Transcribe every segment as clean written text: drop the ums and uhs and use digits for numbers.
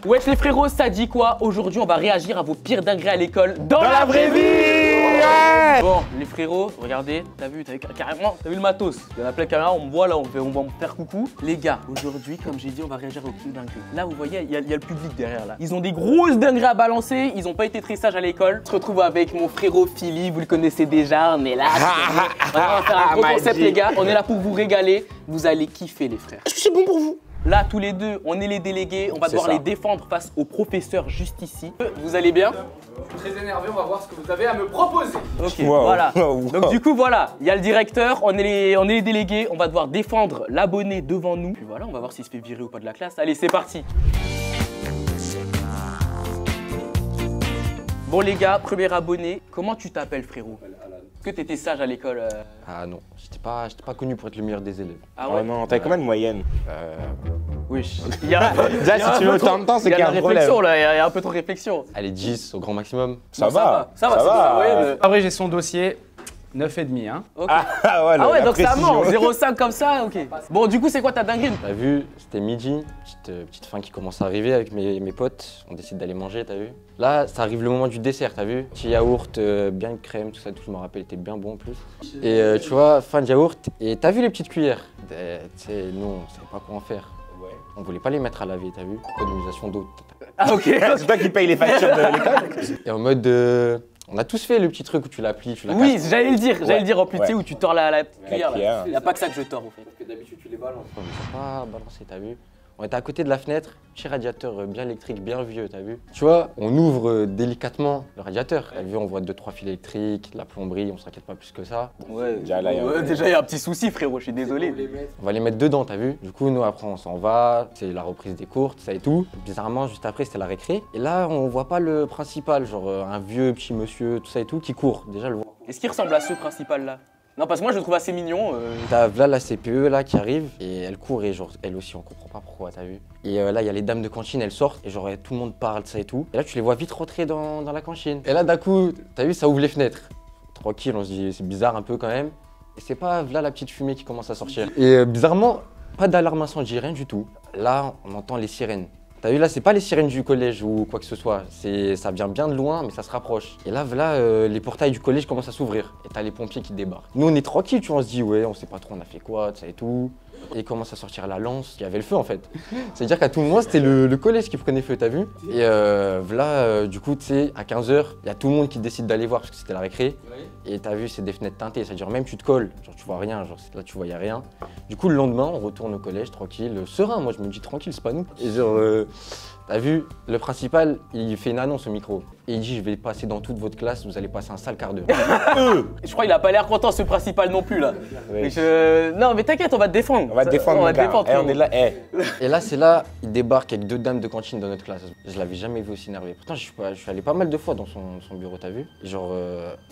Wesh les frérots, ça dit quoi? Aujourd'hui, on va réagir à vos pires dingueries à l'école dans la vraie vie. Ouais. Bon, les frérots, regardez, t'as vu carrément, t'as vu le matos? Il y en a plein de caméras, on me voit là, on va me faire coucou. Les gars, aujourd'hui, comme j'ai dit, on va réagir aux pires dingueries. Là, vous voyez, il y a le public derrière là. Ils ont des grosses dingueries à balancer, ils ont pas été très sages à l'école. On se retrouve avec mon frérot Philly, vous le connaissez déjà, on est là. On va faire un gros concept les gars, on est là pour vous régaler. Vous allez kiffer les frères. Est-ce que c'est bon pour vous? Là, tous les deux, on est les délégués, on va devoir les défendre face au professeur juste ici. Vous allez bien? Je suis très énervé, on va voir ce que vous avez à me proposer. Ok, voilà. Donc du coup, voilà, il y a le directeur, on est les délégués, on va devoir défendre l'abonné devant nous. Puis voilà, on va voir s'il se fait virer ou pas de la classe. Allez, c'est parti. Bon les gars, premier abonné, comment tu t'appelles frérot? Est-ce que t'étais sage à l'école? Ah non, j'étais pas connu pour être le meilleur des élèves. Ah ouais? Oh non, t'avais combien de moyenne? Oui. Déjà, si tu veux autant de temps, c'est qu'il y a un problème. Il y a un peu trop de réflexion. Allez, 10 au grand maximum. Ça va. Après, j'ai son dossier. 9,5 hein. Okay. Ah ouais, donc ça ment, 0,5 comme ça, ok. Bon, du coup, c'est quoi ta dinguerie? T'as vu, c'était midi, petite faim qui commence à arriver avec mes potes. On décide d'aller manger, t'as vu? Là, ça arrive le moment du dessert, t'as vu? Petit yaourt, bien de crème, tout ça, tout, je me rappelle, était bien bon en plus. Et tu vois, fin de yaourt, et t'as vu les petites cuillères? Tu sais, nous, on savait pas quoi en faire. On voulait pas les mettre à laver, t'as vu? Économisation d'eau. Ah ok. C'est toi qui payes les factures de l'école? Et en mode, on a tous fait le petit truc où tu la plies, tu la casses. Oui, j'allais le dire en plus, tu sais, où tu tords la cuillère. cuillère. Il n'y a pas que ça que je tords en fait. Parce que d'habitude, tu les balances. On les a pas balancés, t'as vu? On était à côté de la fenêtre, petit radiateur bien électrique, bien vieux, t'as vu? Tu vois, on ouvre délicatement le radiateur. T'as vu, on voit 2-3 fils électriques, de la plomberie, on s'inquiète pas plus que ça. Ouais, déjà là, déjà il y a un petit souci frérot, je suis désolé. On va les mettre dedans, t'as vu? Du coup, nous après on s'en va, c'est la reprise des cours, ça et tout. Bizarrement, juste après c'était la récré. Et là, on voit pas le principal, genre un vieux petit monsieur, tout ça et tout, qui court. Déjà le voir. Est-ce qu'il ressemble à ce principal là? Non, parce que moi je le trouve assez mignon. T'as là la CPE là qui arrive et elle court et genre elle aussi on comprend pas pourquoi, t'as vu. Et là il y a les dames de cantine, elles sortent et genre tout le monde parle, ça et tout. Et là tu les vois vite rentrer dans la cantine. Et là d'un coup, t'as vu, ça ouvre les fenêtres. Tranquille, on se dit c'est bizarre un peu quand même. Et c'est pas là la petite fumée qui commence à sortir. Et bizarrement, pas d'alarme incendie, rien du tout. Là on entend les sirènes. T'as vu là, c'est pas les sirènes du collège ou quoi que ce soit, ça vient bien de loin mais ça se rapproche. Et là, les portails du collège commencent à s'ouvrir et t'as les pompiers qui débarquent. Nous on est tranquille, tu vois, on se dit ouais, on sait pas trop on a fait quoi, ça et tout. Et il commence à sortir la lance, il y avait le feu en fait. C'est-à-dire qu'à tout moment c'était le collège qui prenait feu, t'as vu? Et du coup, tu sais, à 15h, il y a tout le monde qui décide d'aller voir parce que c'était la récré. Et t'as vu, c'est des fenêtres teintées, c'est-à-dire même tu te colles, genre tu vois rien, genre là tu voyais rien. Du coup, le lendemain, on retourne au collège tranquille, serein, moi je me dis tranquille, c'est pas nous. Et genre, t'as vu, le principal, il fait une annonce au micro. Et il dit, je vais passer dans toute votre classe, vous allez passer un sale quart d'heure. Je crois qu'il a pas l'air content ce principal non plus là. Oui. Non mais t'inquiète, on va te défendre. On va te défendre, on va te défendre. on est là, Et là, c'est là, il débarque avec 2 dames de cantine dans notre classe. Je l'avais jamais vu aussi énervé. Pourtant, je suis allé pas mal de fois dans son bureau, t'as vu? Et genre,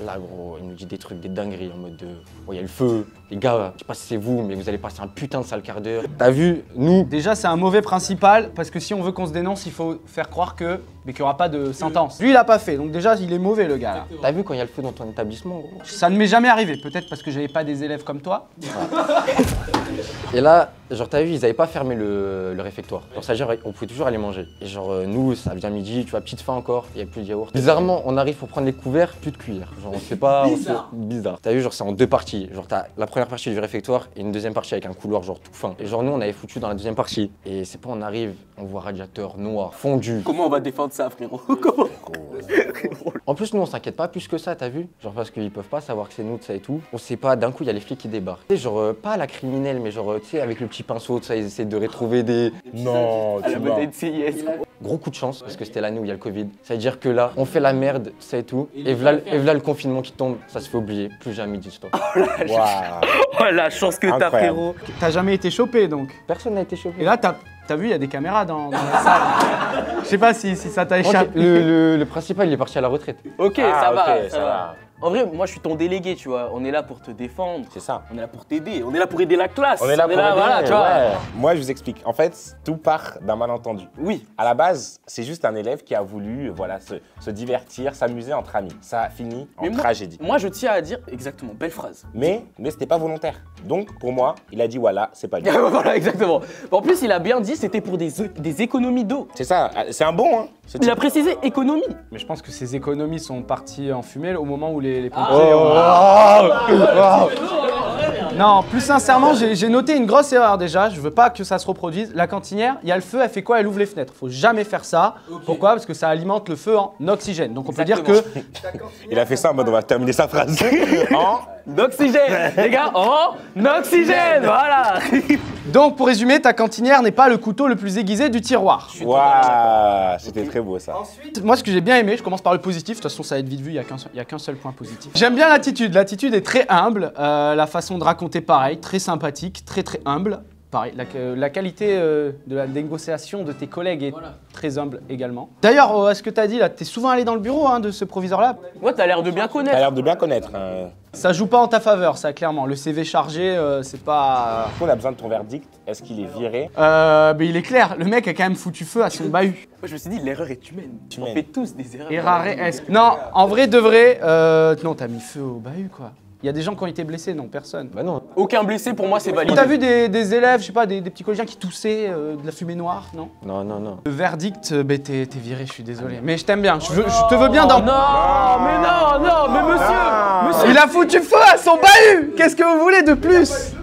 là, gros, il nous dit des trucs, des dingueries en mode de, oh, il y a le feu, les gars, je sais pas si c'est vous, mais vous allez passer un putain de sale quart d'heure. T'as vu, nous. Déjà, c'est un mauvais principal parce que si on veut qu'on se dénonce, il faut faire croire mais qu'il n'y aura pas de sentence. Lui, il a pas fait, donc déjà, il est mauvais le gars là. T'as vu quand il y a le feu dans ton établissement, gros? Ça ne m'est jamais arrivé, peut-être parce que j'avais pas des élèves comme toi. Et là, genre t'as vu, ils avaient pas fermé le réfectoire. Genre ça veut dire on pouvait toujours aller manger. Et genre nous, ça vient midi, tu vois, petite faim encore, il y a plus de yaourt. Bizarrement, on arrive pour prendre les couverts, plus de cuillère. Genre on sait pas, bizarre. T'as vu, genre c'est en 2 parties. Genre t'as la première partie du réfectoire et une deuxième partie avec un couloir genre tout fin. Et genre nous on avait foutu dans la deuxième partie. Et c'est pas on arrive, on voit radiateur noir, fondu. Comment on va défendre ça frérot? Comment? En plus nous on s'inquiète pas plus que ça, t'as vu? Genre parce qu'ils peuvent pas savoir que c'est nous, ça et tout. On sait pas, d'un coup il y a les flics qui débarquent. Tu sais, genre pas la criminelle, mais genre tu sais avec le petit pinceau, ça, ils essaient de retrouver des... Non, à la bataille de CIS. Gros coup de chance, parce que c'était l'année où il y a le Covid. Ça veut dire que là, on fait la merde, ça et tout. Et voilà le confinement qui tombe, ça se fait oublier. Plus jamais d'histoire. Oh la chance que t'as frérot. T'as jamais été chopé donc. Personne n'a été chopé. Et là, t'as vu, il y a des caméras dans la salle. Je sais pas si ça t'a échappé. Le principal, il est parti à la retraite. Ok, ça va. En vrai, moi je suis ton délégué, tu vois. On est là pour te défendre. C'est ça. On est là pour t'aider. On est là pour aider la classe. On est là pour aider, voilà, tu vois. ouais. Moi, je vous explique. En fait, tout part d'un malentendu. Oui. À la base, c'est juste un élève qui a voulu voilà, se divertir, s'amémuser entre amis. Ça a fini en tragédie. Moi, je tiens à dire exactement, belle phrase. Mais c'était pas volontaire. Donc, pour moi, il a dit voilà, c'est pas lui. Voilà, exactement. En plus, il a bien dit c'était pour des économies d'eau. C'est ça, c'est un bon, hein. Il a précisé économie. Mais je pense que ces économies sont parties en fumée au moment où les Ah. pompiers Non, plus sincèrement, j'ai noté une grosse erreur déjà. Je veux pas que ça se reproduise. La cantinière, il y a le feu, elle fait quoi? Elle ouvre les fenêtres. Faut jamais faire ça. Pourquoi? Parce que ça alimente le feu en oxygène. Donc on peut dire que Il a fait ça en mode on va terminer sa phrase. D'oxygène, les gars, en oxygène, voilà. Donc pour résumer, ta cantinière n'est pas le couteau le plus aiguisé du tiroir. Waouh, c'était très beau ça. Moi, ce que j'ai bien aimé, je commence par le positif. De toute façon, ça va être vite vu, il n'y a qu'un seul point positif. J'aime bien l'attitude. L'attitude est très humble. La façon de raconter, pareil, très sympathique, très humble. Pareil, la qualité de la négociation de tes collègues est très humble également. D'ailleurs, est-ce que tu as dit là, t'es souvent allé dans le bureau de ce proviseur-là? Ouais, t'as l'air de bien T'as connaître. l'air de bien connaître. Hein. Ça joue pas en ta faveur, ça, clairement. Le CV chargé, c'est pas... On a besoin de ton verdict. Est-ce qu'il est viré? Mais il est clair, le mec a quand même foutu feu à son bahut. Moi, je me suis dit, l'erreur est humaine. On Humaine. fait tous des erreurs. Errare-esque. Non, en vrai, de vrai, non, t'as mis feu au bahut, quoi. Il y a des gens qui ont été blessés, non, personne. Bah non. Aucun blessé, pour moi, c'est validé. T'as vu des élèves, je sais pas, des petits collégiens qui toussaient de la fumée noire, non? Non, non, non. Le verdict, t'es viré, je suis désolé. Mais je t'aime bien, je te veux bien dans... Non, mais non, mais monsieur. Il a foutu feu à son bahut. Qu'est-ce que vous voulez de plus?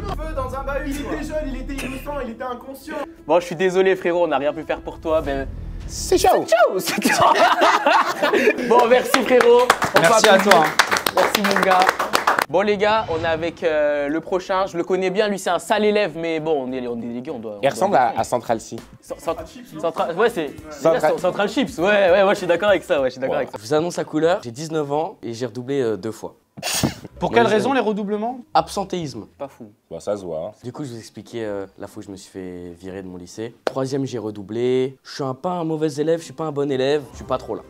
Il était jeune, il était innocent, il était inconscient. Bon, je suis désolé, frérot, on n'a rien pu faire pour toi, mais... C'est chaud. Ciao. Bon, merci, frérot. On Merci va à toi. Merci, mon gars. Bon, les gars, on est avec le prochain. Je le connais bien, lui, c'est un sale élève, mais bon, on est les gars, on doit... Il ressemble à Central C. Central... Ouais, c'est... Central- Central Chips, ouais, je suis d'accord avec ça, je suis d'accord avec ça. Je vous annonce la couleur, j'ai 19 ans et j'ai redoublé 2 fois. Pour quelle raison les redoublements? Absentéisme. Pas fou. Bon, ça se voit. Hein. Du coup, je vous expliquais la fois où je me suis fait virer de mon lycée. 3e, j'ai redoublé. Je suis pas un mauvais élève, je suis pas un bon élève, je suis pas trop là.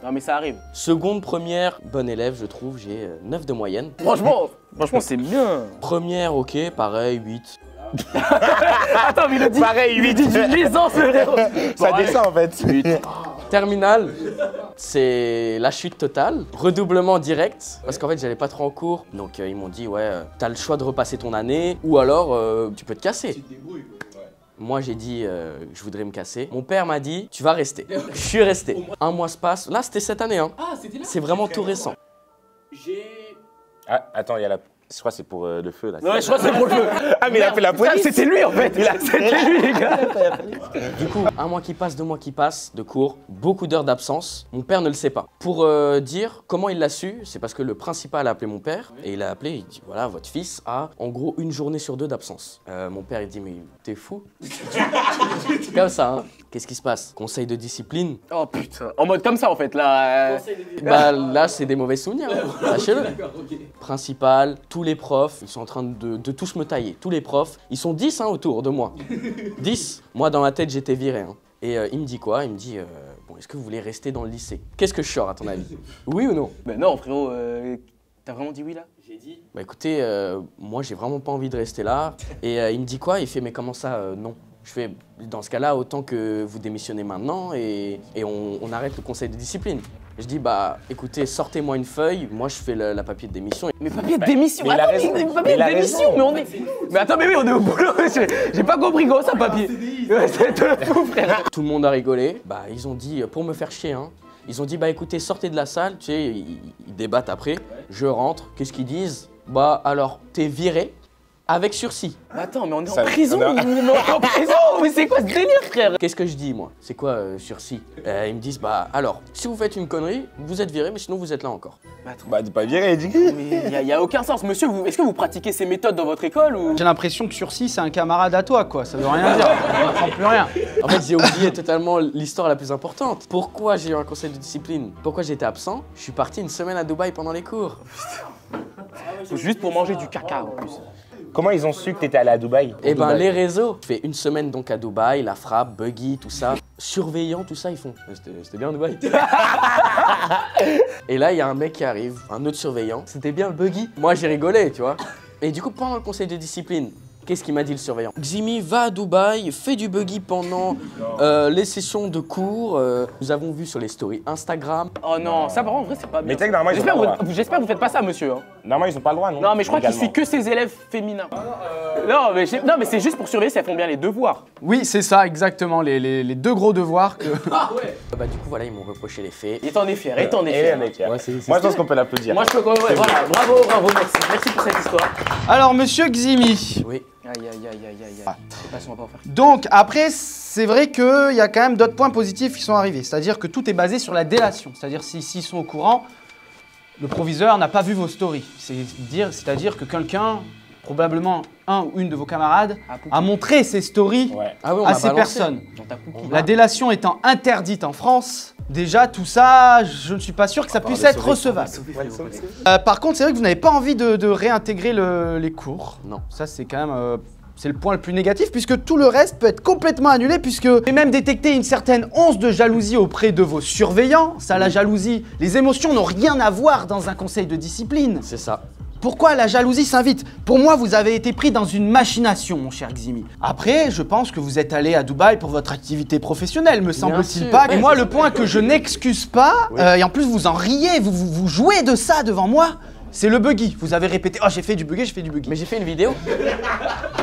Non, mais ça arrive. Seconde, première, bon élève, je trouve, j'ai 9 de moyenne. Franchement, c'est bien. Première, ok, pareil, 8. Attends, mais il a dit... Pareil, 8. Il dit d'une licence, le frérot. Ça descend en fait. Terminale, c'est la chute totale. Redoublement direct, parce qu'en fait, j'allais pas trop en cours. Donc, ils m'ont dit, ouais, t'as le choix de repasser ton année, ou alors, tu peux te casser. Moi, j'ai dit, je voudrais me casser. Mon père m'a dit, tu vas rester. Je suis resté. Un mois se passe. Là, c'était cette année. Hein. Ah, c'était là. C'est vraiment tout récent. Ah, attends, il y a la. Je crois que c'est pour le feu là. Ouais, je crois que c'est pour le feu. Ah, mais il a fait la police. C'était lui, en fait. C'était lui, les gars. Du coup, un mois qui passe, 2 mois qui passent de cours, beaucoup d'heures d'absence. Mon père ne le sait pas. Pour dire comment il l'a su, c'est parce que le principal a appelé mon père et il a appelé, il dit voilà, votre fils a en gros 1 journée sur 2 d'absence. Mon père il dit mais t'es fou. C'est comme ça, hein. Qu'est-ce qui se passe? Conseil de discipline. Oh putain. En mode comme ça, en fait, là. Bah là, c'est des mauvais souvenirs, hein. Sachez-le. Principal, tous les profs, ils sont en train de tous me tailler. Tous les profs, ils sont 10 autour de moi. 10. Moi, dans ma tête, j'étais viré. Hein. Et il me dit quoi? Il me dit bon, est-ce que vous voulez rester dans le lycée? Qu'est-ce que je sors, à ton avis? Oui ou non? Mais non, frérot, t'as vraiment dit oui, là? J'ai dit. Bah écoutez, moi, j'ai vraiment pas envie de rester là. Et il me dit quoi? Il fait mais comment ça, non? Je fais, dans ce cas-là, autant que vous démissionnez maintenant et on arrête le conseil de discipline. Je dis, bah écoutez, sortez-moi une feuille, moi je fais la papier de démission. Mais papier de démission, mais il a attends, raison. mais papier Mais il de a démission, raison. mais on est... Mais attends, mais oui, on est au boulot, j'ai pas compris comment ça, papier. Ouais, c'est de fou, frère. Tout le monde a rigolé, bah ils ont dit, pour me faire chier, hein, ils ont dit, bah écoutez, sortez de la salle, tu sais, ils débattent après. Je rentre, qu'est-ce qu'ils disent? Bah alors, t'es viré avec sursis. Mais attends, mais on est en Ça- prison, on est- on est en prison, mais c'est quoi ce délire, frère? Qu'est-ce que je dis, moi? C'est quoi sursis? Ils me disent, bah alors, si vous faites une connerie, vous êtes viré, mais sinon vous êtes là encore. Bah, dis pas viré, dis. Mais y a aucun sens, monsieur, est-ce que vous pratiquez ces méthodes dans votre école ou... J'ai l'impression que Sursis, c'est un camarade à toi, quoi. Ça veut rien dire. On comprend plus rien. En fait, j'ai oublié totalement l'histoire la plus importante. Pourquoi j'ai eu un conseil de discipline? Pourquoi j'étais absent? Je suis parti 1 semaine à Dubaï pendant les cours. Juste pour manger du caca, en plus. Comment ils ont su que t'étais allé à Dubaï? Et ben les réseaux. Je fais 1 semaine donc à Dubaï, la frappe, Buggy, tout ça. Surveillant, tout ça, ils font. C'était bien Dubaï. Et là, il y a un mec qui arrive, un autre surveillant. C'était bien le buggy. Moi, j'ai rigolé, tu vois. Et du coup, pendant le conseil de discipline, qu'est-ce qu'il m'a dit le surveillant? Ximi va à Dubaï, fait du buggy pendant les sessions de cours. Nous avons vu sur les stories Instagram. Oh non, ça par contre, en vrai, c'est pas bien. Mais tu sais que normalement, ils ont pas le droit. J'espère que vous faites pas ça, monsieur. Hein. Normalement, ils ont pas le droit, non? Non, mais je crois qu'il Légalement. suit que ses élèves féminins. Non, mais c'est juste pour surveiller si elles font bien les devoirs. Oui, c'est ça, exactement, les deux gros devoirs que... Bah, du coup, voilà, ils m'ont reproché les faits. Et t'en es fier, et t'en es Et fier. on est fiers. Ouais, c'est Moi, je pense qu'on peut l'applaudir. Moi, je peux. Ouais, voilà, bravo, merci. Merci pour cette histoire. Alors, monsieur Ximi, Oui. Aïe. C'est pas si on va pas en faire. donc après, c'est vrai qu'il y a quand même d'autres points positifs qui sont arrivés. C'est-à-dire que tout est basé sur la délation. C'est-à-dire s'ils sont au courant, le proviseur n'a pas vu vos stories. C'est-à-dire que quelqu'un, probablement un ou une de vos camarades, a montré ses stories Ouais. Ah ouais, on à m'a ces balancé. personnes. Dans ta cookie. La délation étant interdite en France, déjà tout ça, je ne suis pas sûr que ça puisse être recevable. Par contre, c'est vrai que vous n'avez pas envie de réintégrer les cours. Non. Ça, c'est quand même... c'est le point le plus négatif puisque tout le reste peut être complètement annulé puisque j'ai même détecté une certaine once de jalousie auprès de vos surveillants. Ça, la jalousie, les émotions n'ont rien à voir dans un conseil de discipline. C'est ça. Pourquoi la jalousie s'invite? Pour moi, vous avez été pris dans une machination, mon cher Ximi. Après, je pense que vous êtes allé à Dubaï pour votre activité professionnelle, me semble-t-il sûr. pas. Ouais, Et moi, c'est le point que je n'excuse pas, et en plus vous en riez, vous jouez de ça devant moi, c'est le buggy. Vous avez répété, oh j'ai fait du buggy. Mais j'ai fait une vidéo.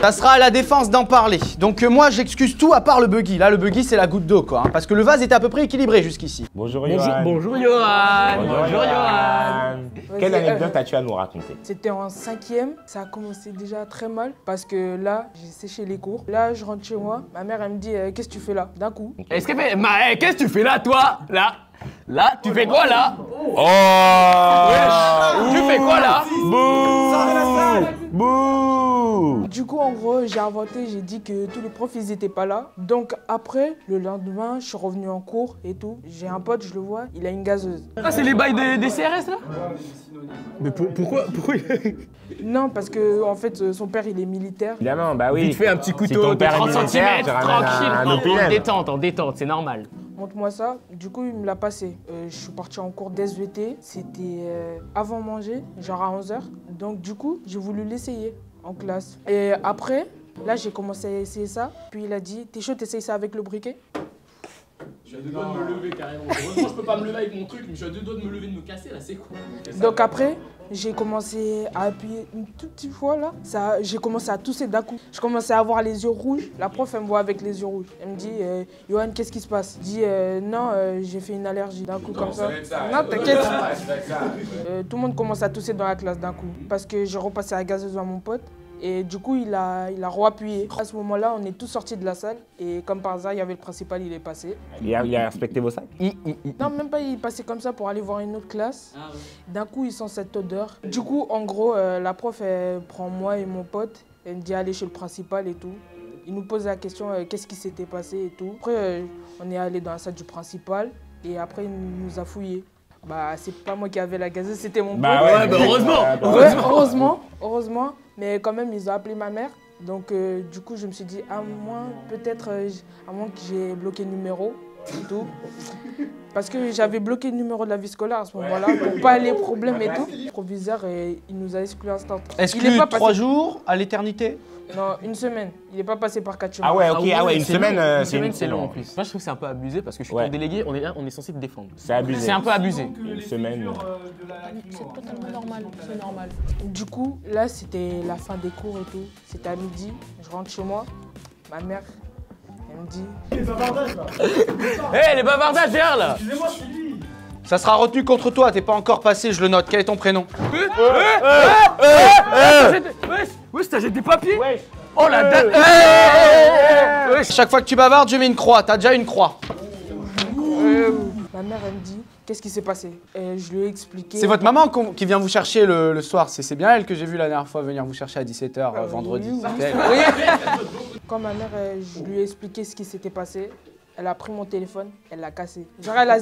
Ça sera à la défense d'en parler. Donc moi, j'excuse tout à part le buggy. Là, le buggy, c'est la goutte d'eau, quoi. Hein, parce que le vase était à peu près équilibré jusqu'ici. Bonjour, Yohan. Bonjour Yohan. Bonjour, Yohan. Quelle anecdote as-tu à nous raconter? C'était en 5e, ça a commencé déjà très mal parce que là, j'ai séché les cours. Là, je rentre chez moi, ma mère, elle me dit qu'est-ce que tu fais là? D'un coup. Est-ce qu'elle fait. Qu'est-ce que tu fais là, toi? Là, tu fais quoi là? Oh! Tu fais quoi là? Bouh! Du coup, en gros, j'ai inventé, j'ai dit que tous les profs, ils étaient pas là. Donc après, le lendemain, je suis revenu en cours et tout. J'ai un pote, je le vois, il a une gazeuse. Ah, c'est les bails des CRS là? Mais pourquoi Non, parce que en fait, son père, il est militaire. Évidemment, bah oui. Vite fait un petit Si couteau ton de père est 30 militaire, cm, tu ramènes tranquille, un en opinel. détente, c'est normal. Montre-moi ça. Du coup, il me l'a passé. Je suis parti en cours d'SVT. C'était avant manger, genre à 11h. Donc du coup, j'ai voulu l'essayer en classe. Et après, là, j'ai commencé à essayer ça. Puis il a dit, t'es chaud, t'essayes ça avec le briquet? Je suis à deux doigts de me lever carrément. Heureusement, je peux pas me lever avec mon truc, mais je suis à deux doigts de me lever, de me casser là, c'est cool. Donc après, j'ai commencé à appuyer une toute petite fois là. J'ai commencé à tousser d'un coup. Je commençais à avoir les yeux rouges. La prof, elle me voit avec les yeux rouges. Elle me dit, Yohan, qu'est-ce qui se passe? Je dis, non, j'ai fait une allergie d'un coup comme ça. Non, t'inquiète. Tout le monde commence à tousser dans la classe d'un coup. Parce que j'ai repassé la gazeuse à mon pote. Et du coup, il a re-appuyé. À ce moment-là, on est tous sortis de la salle. Et comme par hasard, il y avait le principal, il est passé. Il a respecté vos sacs? Non, même pas, il passait comme ça pour aller voir une autre classe. D'un coup, il sent cette odeur. Du coup, en gros, la prof, elle prend moi et mon pote. Elle me dit, allez chez le principal et tout. Il nous pose la question, qu'est-ce qui s'était passé et tout. Après, on est allé dans la salle du principal. Et après, il nous a fouillés. Bah, c'est pas moi qui avais la gazeuse, c'était mon pote. Bah ouais, bah heureusement. Ouais, heureusement. Mais quand même, ils ont appelé ma mère. Donc, du coup, je me suis dit, à moins que j'ai bloqué le numéro et tout. Parce que j'avais bloqué le numéro de la vie scolaire à ce moment-là, pour pas les problèmes et tout. Le proviseur, il nous a exclu instant. Exclu 3 jours à l'éternité? Non, une semaine. Il n'est pas passé par 4 Ah ouais, ok, une semaine, c'est long en plus. Moi, je trouve que c'est un peu abusé parce que je suis ton délégué, on est là, on est censé te défendre. C'est abusé. C'est un peu abusé. Une semaine. C'est totalement normal, c'est normal. Du coup, là, c'était la fin des cours et tout. C'était à midi, je rentre chez moi. Ma mère, elle me dit... Les bavardages là. Hé, les bavardages, viens là. Excusez-moi, c'est lui. Ça sera retenu contre toi, t'es pas encore passé, je le note. Quel est ton prénom? Wesh, t'as jeté des papiers? Oh la date. Chaque fois que tu bavardes, je mets une croix, t'as déjà une croix. Ma mère, elle me dit, qu'est-ce qui s'est passé? Et je lui ai expliqué. C'est votre maman qui vient vous chercher le soir, c'est bien elle que j'ai vu la dernière fois venir vous chercher à 17h vendredi. oui, C'était elle. Oui. Quand ma mère, je lui ai expliqué ce qui s'était passé, elle a pris mon téléphone, elle l'a cassé. Genre, elle a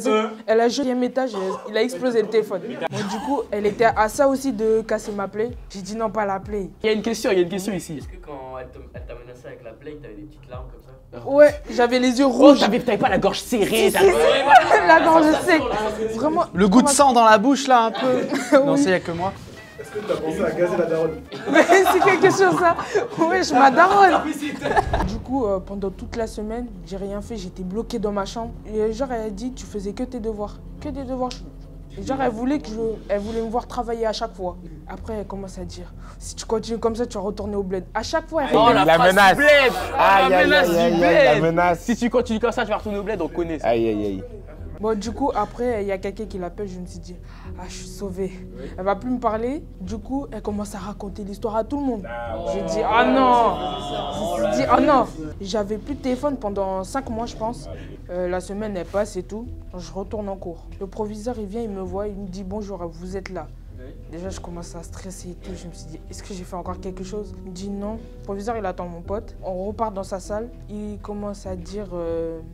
jeté au 2e étage, il a explosé le téléphone. Bon, du coup, elle était à ça aussi de casser ma play. J'ai dit non, pas la play. Il y a une question ici. Est-ce que quand elle t'a menacé avec la plaie, play, t'avais des petites larmes comme ça. Ouais, j'avais les yeux Oh, rouges. t'avais pas la gorge serrée. La gorge sec. Vraiment. Le goût de sang dans la bouche là un peu. Non, c'est y a que moi. Est-ce que t'as pensé à gazer la daronne? Mais c'est quelque chose ça. Ouais, je m'adaronne. Du coup, pendant toute la semaine, j'ai rien fait, j'étais bloquée dans ma chambre. Et genre, elle a dit, tu faisais que tes devoirs. Que des devoirs. Et genre, elle voulait me voir travailler à chaque fois. Après, elle commence à dire, si tu continues comme ça, tu vas retourner au bled. À chaque fois, elle fait Oh, la La phrase menace. du bled. Aïe, La aïe, menace aïe, du aïe, aïe, la bled. menace. Si tu continues comme ça, tu vas retourner au bled, on connaît ça. Aïe, aïe, aïe. Bon, du coup, après, il y a quelqu'un qui l'appelle, je me suis dit, ah, je suis sauvée. Elle va plus me parler. Du coup, elle commence à raconter l'histoire à tout le monde. J'ai dit, ah non. J'ai dit, ah non. J'avais plus de téléphone pendant 5 mois, je pense. La semaine, elle passe et tout. Je retourne en cours. Le proviseur, il vient, il me voit, il me dit, bonjour, vous êtes là. Déjà, je commence à stresser et tout. Je me suis dit, est-ce que j'ai fait encore quelque chose? Il me dit non. Le proviseur, il attend mon pote. On repart dans sa salle. Il commence à dire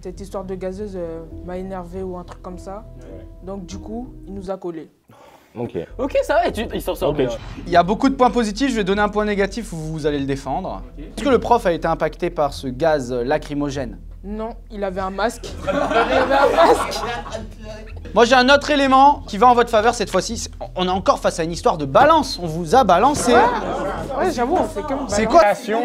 cette histoire de gazeuse m'a énervé ou un truc comme ça. Donc, du coup, il nous a collés. Ok. Ok, ça va, il s'en sort bien. Il y a beaucoup de points positifs, je vais donner un point négatif où vous allez le défendre. Est-ce que le prof a été impacté par ce gaz lacrymogène? Non, il avait un masque. Il avait un masque. Moi j'ai un autre élément qui va en votre faveur cette fois-ci. On est encore face à une histoire de balance, on vous a balancé. Ouais, j'avoue, on fait comme. C'est quoi? Délation.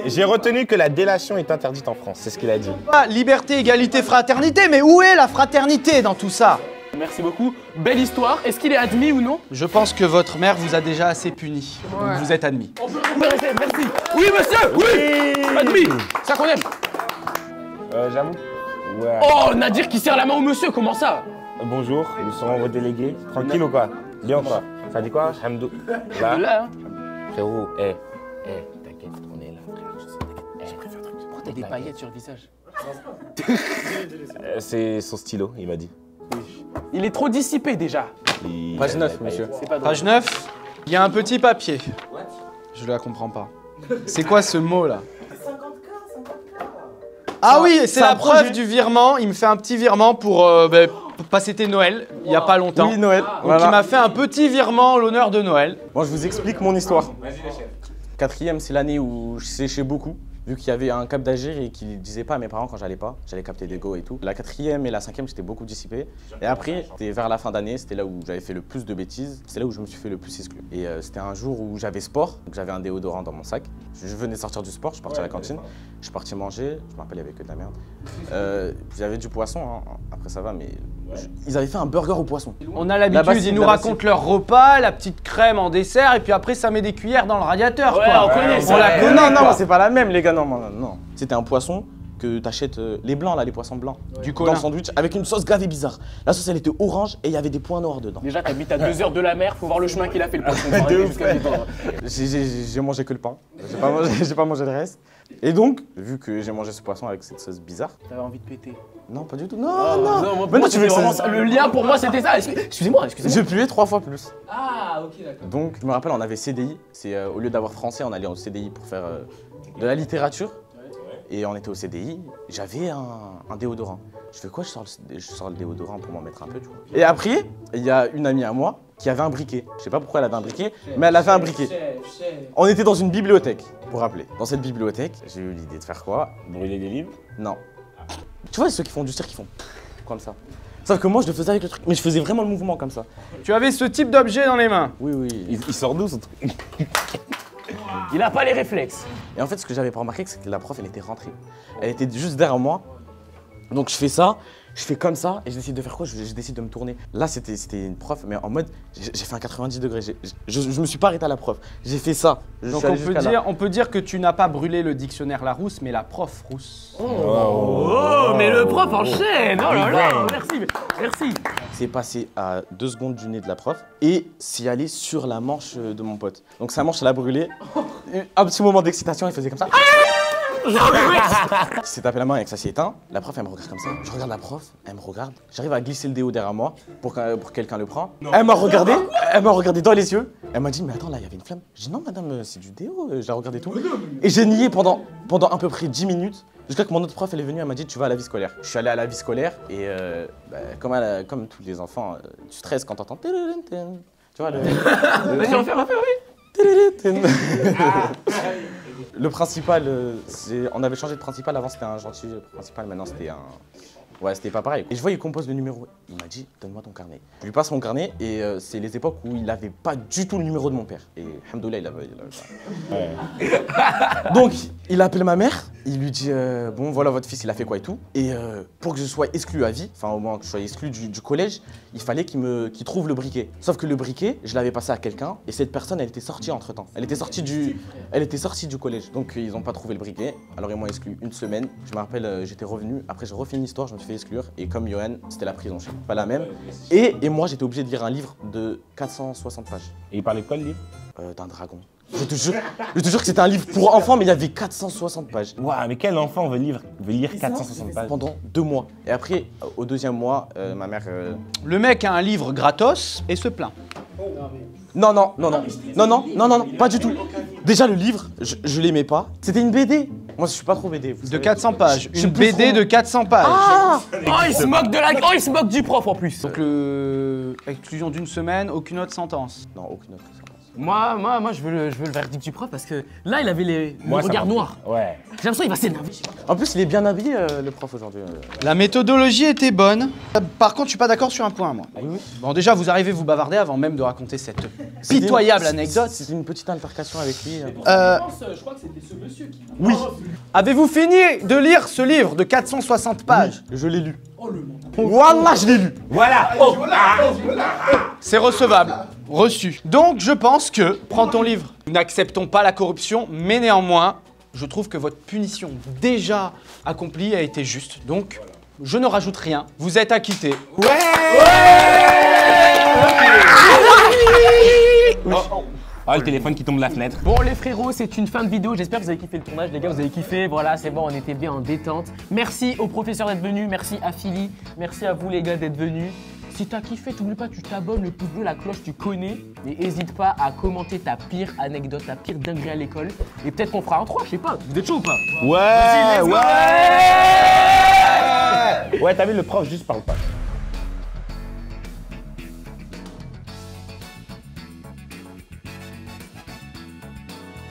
J'ai retenu que la délation est interdite en France, c'est ce qu'il a dit. Liberté, égalité, fraternité, mais où est la fraternité dans tout ça? Merci beaucoup. Belle histoire. Est-ce qu'il est admis ou non? Je pense que votre mère vous a déjà assez puni, donc Ouais. vous êtes admis. Merci. Oui, monsieur. Oui. Admis. Ça qu'on aime. J'avoue. Ouais. Oh, Nadir qui serre la main au monsieur. Comment ça? Bonjour, nous serons vos délégués. Tranquille ou quoi? Bien quoi? Ça dit quoi? Hamdou. Là, Là, hein. frérot, t'inquiète, on est là, frère. Je sais, t'inquiète. Je préfère truc. Pourquoi t'as des paillettes sur le visage? C'est son stylo, il m'a dit. Il est trop dissipé déjà. Page 9, monsieur. C'est pas drôle. Page 9, il y a un petit papier. Je la comprends pas. C'est quoi ce mot là? Ah oui, c'est la preuve du virement. Il me fait un petit virement pour c'était Noël, il y a pas longtemps. Oui, Noël. Donc il m'a fait un petit virement en l'honneur de Noël. Bon, je vous explique mon histoire. Quatrième, c'est l'année où je séchais beaucoup, vu qu'il y avait un cap d'agir et qu'il disait pas à mes parents quand j'allais pas. J'allais capter des go et tout. La quatrième et la cinquième, j'étais beaucoup dissipé. Et après, c'était vers la fin d'année, c'était là où j'avais fait le plus de bêtises. C'est là où je me suis fait le plus exclu. Et c'était un jour où j'avais sport, donc j'avais un déodorant dans mon sac. Je venais de sortir du sport, je suis parti à la cantine. Je suis parti manger, je me rappelle, il y avait que de la merde. J'avais du poisson, hein. Après ça va, mais ils avaient fait un burger au poisson. On a l'habitude, ils nous racontent leur repas, la petite crème en dessert, et puis après ça met des cuillères dans le radiateur. Ouais, quoi. on connaît ça. On la connaît. Non, quoi. c'est pas la même, les gars, non. C'était un poisson que t'achètes, les blancs là, les poissons blancs. Du Dans colin. le sandwich, avec une sauce grave et bizarre. La sauce, elle était orange et il y avait des points noirs dedans. Déjà, t'habites à 2 heures de la mer, faut voir le chemin qu'il a fait le poisson. De ouf, Jusqu'à chez toi. J'ai mangé que le pain, j'ai pas mangé le reste. Et donc, vu que j'ai mangé ce poisson avec cette sauce bizarre, T'avais envie de péter. non, pas du tout, Non, non. moi, Mais non, tu veux que vraiment ça- ça. Le lien pour moi, c'était ça. Excusez-moi. J'ai pué 3 fois plus. Ah, ok, d'accord. Donc, je me rappelle, on avait CDI. C'est au lieu d'avoir français, on allait au CDI pour faire de la littérature. Et on était au CDI. J'avais un déodorant. Je fais quoi? Je sors le déodorant pour m'en mettre un peu, tu vois. Et après, il y a une amie à moi qui avait un briquet. Je sais pas pourquoi elle avait un briquet, mais elle avait un briquet. On était dans une bibliothèque, pour rappeler. Dans cette bibliothèque, j'ai eu l'idée de faire quoi? Brûler des livres? Non. Tu vois ceux qui font du cirque, qui font comme ça. Sauf que moi, je le faisais avec le truc, mais je faisais vraiment le mouvement comme ça. Tu avais ce type d'objet dans les mains. Oui. Il sort d'où ce truc? Il a pas les réflexes. Et en fait, ce que j'avais pas remarqué, c'est que la prof, elle était rentrée. Elle était juste derrière moi. Donc je fais ça, je fais comme ça, et je décide de faire quoi? Je décide de me tourner. Là, c'était une prof, mais en mode, j'ai fait un 90 degrés. Je me suis pas arrêté à la prof. J'ai fait ça. Je Donc suis allé jusqu'à là. on peut dire que tu n'as pas brûlé le dictionnaire Larousse, mais la prof rousse. Oh, mais le prof enchaîne. Oh là là, merci. C'est passé à 2 secondes du nez de la prof et c'est allé sur la manche de mon pote. Donc sa manche, elle a brûlé. Un petit moment d'excitation, il faisait comme ça. Il s'est tapé la main et que ça s'est éteint. La prof, elle me regarde comme ça. Je regarde la prof, elle me regarde. J'arrive à glisser le déo derrière moi pour que quelqu'un le prenne. Elle m'a regardé dans les yeux. Elle m'a dit, mais attends, là, il y avait une flamme. J'ai dit, non, madame, c'est du déo. Je la regardais tout. Et j'ai nié pendant à peu près 10 minutes. Jusqu'à que mon autre prof, elle est venue, elle m'a dit, tu vas à la vie scolaire. Je suis allé à la vie scolaire et comme tous les enfants, tu stresses quand t'entends. Tu vois le. Vas-y, on fait, oui. Le principal, on avait changé de principal. Avant, c'était un gentil principal. Maintenant, c'était un. Ouais, c'était pas pareil. Et je vois, il compose le numéro. Il m'a dit, donne-moi ton carnet. Je lui passe mon carnet et c'est les époques où il n'avait pas du tout le numéro de mon père. Et alhamdoulilah, il avait pas. Donc, il appelle ma mère. Il lui dit, bon, voilà, votre fils, il a fait quoi et tout. Et pour que je sois exclu à vie, enfin, au moins que je sois exclu du collège, il fallait qu'il trouve le briquet. Sauf que le briquet, je l'avais passé à quelqu'un et cette personne, elle était sortie entre-temps. Elle était sortie du collège. Donc, ils n'ont pas trouvé le briquet. Alors, ils m'ont exclu une semaine. Je me rappelle, j'étais revenu. Après, j'ai refait une histoire, je me suis fait exclure. Et comme Johan, c'était la prison, je sais pas la même. Et moi, j'étais obligé de lire un livre de 460 pages. Et il parlait de quoi le livre? D'un dragon. Je te jure que c'était un livre pour enfants, mais il y avait 460 pages. Waouh, mais quel enfant veut lire 460 pages? Pendant 2 mois. Et après, au deuxième mois, ma mère... Le mec a un livre gratos et se plaint. Non, pas du tout. Déjà, le livre, je l'aimais pas. C'était une BD. Moi, je suis pas trop BD. De 400 pages. Une BD de 400 pages. Ah Oh, il se moque du prof en plus. Donc, exclusion d'une semaine, aucune autre sentence. Non, aucune autre sentence. Moi, je veux le verdict du prof parce que là, il avait le regard noir. Ouais. J'ai l'impression qu'il va s'énerver. En plus, il est bien habillé, le prof, aujourd'hui. La méthodologie était bonne. Par contre, je suis pas d'accord sur un point, moi. Ah oui. Bon, déjà, vous arrivez vous bavarder avant même de raconter cette pitoyable anecdote. C'est une petite altercation avec lui. Je crois que c'était ce monsieur qui... Oui. Avez-vous fini de lire ce livre de 460 pages? Je l'ai lu. Oh le monde. Wallah, je l'ai lu. Voilà. C'est recevable. Reçu. Donc, je pense que, prends ton livre. Nous n'acceptons pas la corruption, mais néanmoins, je trouve que votre punition déjà accomplie a été juste. Donc, je ne rajoute rien. Vous êtes acquitté. Oh, le téléphone qui tombe de la fenêtre. Bon les frérots, c'est une fin de vidéo, j'espère que vous avez kiffé le tournage, les gars, vous avez kiffé, voilà, c'est bon, on était bien en détente. Merci au professeur d'être venu, merci à Philly, merci à vous les gars d'être venus. Si t'as kiffé, t'oublies pas, tu t'abonnes, le pouce bleu, la cloche, tu connais. Et n'hésite pas à commenter ta pire anecdote, ta pire dinguerie à l'école. Et peut-être qu'on fera un 3, je sais pas, vous êtes chaud ou pas? Ouais, ouais. Ouais, t'as vu, le prof juste parle pas.